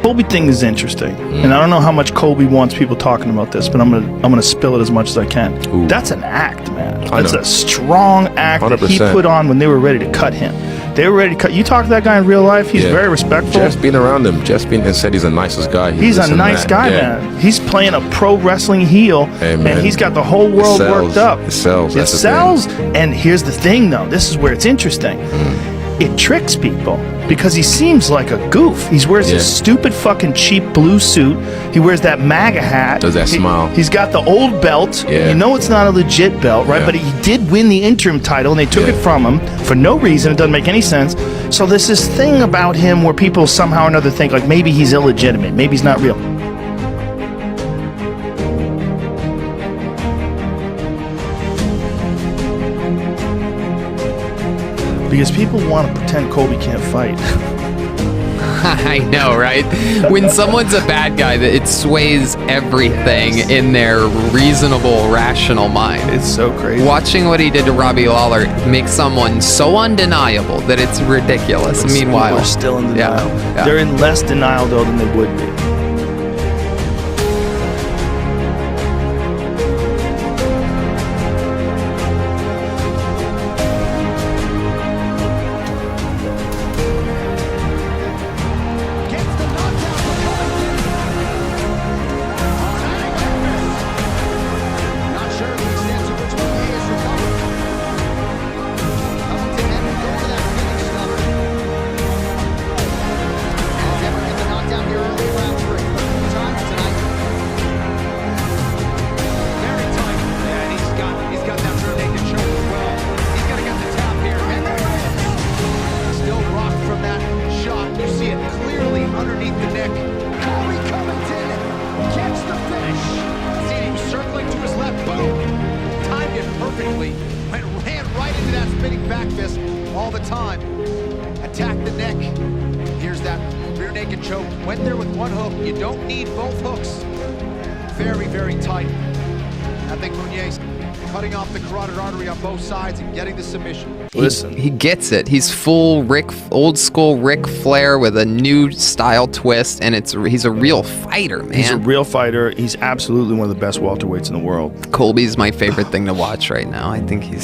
Colby thing is interesting, and I don't know how much Colby wants people talking about this, but I'm gonna spill it as much as I can. Ooh. That's an act, man. That's a strong act 100%. That he put on when they were ready to cut him. They were ready to cut. You talk to that guy in real life, he's very respectful. Just being around him, and said he's the nicest guy. He's a nice guy, man. He's playing a pro wrestling heel, and he's got the whole world worked up. It sells. It sells. And here's the thing, though. This is where it's interesting. It tricks people because he seems like a goof. He wears this stupid fucking cheap blue suit. He wears that MAGA hat. Does that smile. He's got the old belt. You know it's not a legit belt, right? But he did win the interim title, and they took it from him for no reason. It doesn't make any sense. So there's this thing about him where people somehow or another think like maybe he's illegitimate, maybe he's not real. Because people want to pretend Colby can't fight. I know, right? When someone's a bad guy, it sways everything in their reasonable, rational mind. It's so crazy. Watching what he did to Robbie Lawler makes someone so undeniable that it's ridiculous. Meanwhile, we're still in denial. They're in less denial, though, than they would be. All the time. Attack the neck. Here's that rear naked choke. Went there with one hook. You don't need both hooks. Very, very tight. I think Muniz cutting off the carotid artery on both sides and getting the submission. Listen, he gets it. He's full old school Ric Flair with a new style twist, and he's a real fighter, man. He's a real fighter. He's absolutely one of the best welterweights in the world. Colby's my favorite thing to watch right now. I think I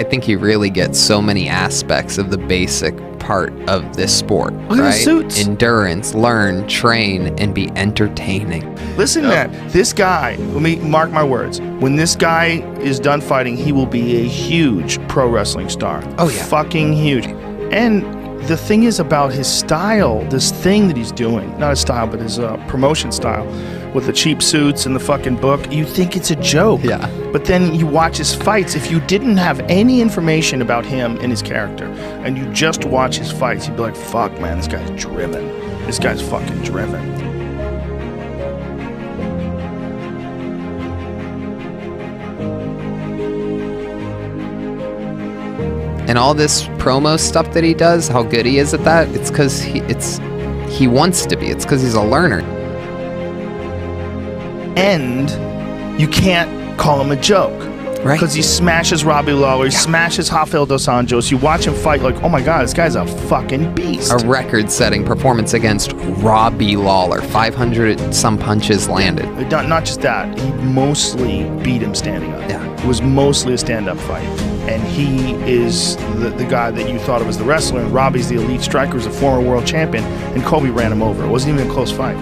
think he really gets so many aspects of the basic part of this sport, right? Endurance, learn, train, and be entertaining. Listen, man, this guy, let me mark my words. When this guy is done fighting, he will be a huge pro wrestling star. Oh, yeah. Fucking huge. And the thing is about his style, this thing that he's doing, not his style, but his promotion style, with the cheap suits and the fucking book, you think it's a joke. Yeah. But then you watch his fights. If you didn't have any information about him and his character, and you just watch his fights, you'd be like, fuck, man, this guy's driven. This guy's fucking driven. And all this promo stuff that he does, how good he is at that, it's because he wants to be. It's because he's a learner. And you can't call him a joke. Right. Because he smashes Robbie Lawler, he smashes Rafael dos Anjos. You watch him fight like, oh my God, this guy's a fucking beast. A record-setting performance against Robbie Lawler. 500 some punches landed. Not just that, he mostly beat him standing up. Yeah. It was mostly a stand-up fight. And he is the guy that you thought of as the wrestler, and Robbie's the elite striker, who's a former world champion, and Colby ran him over. It wasn't even a close fight.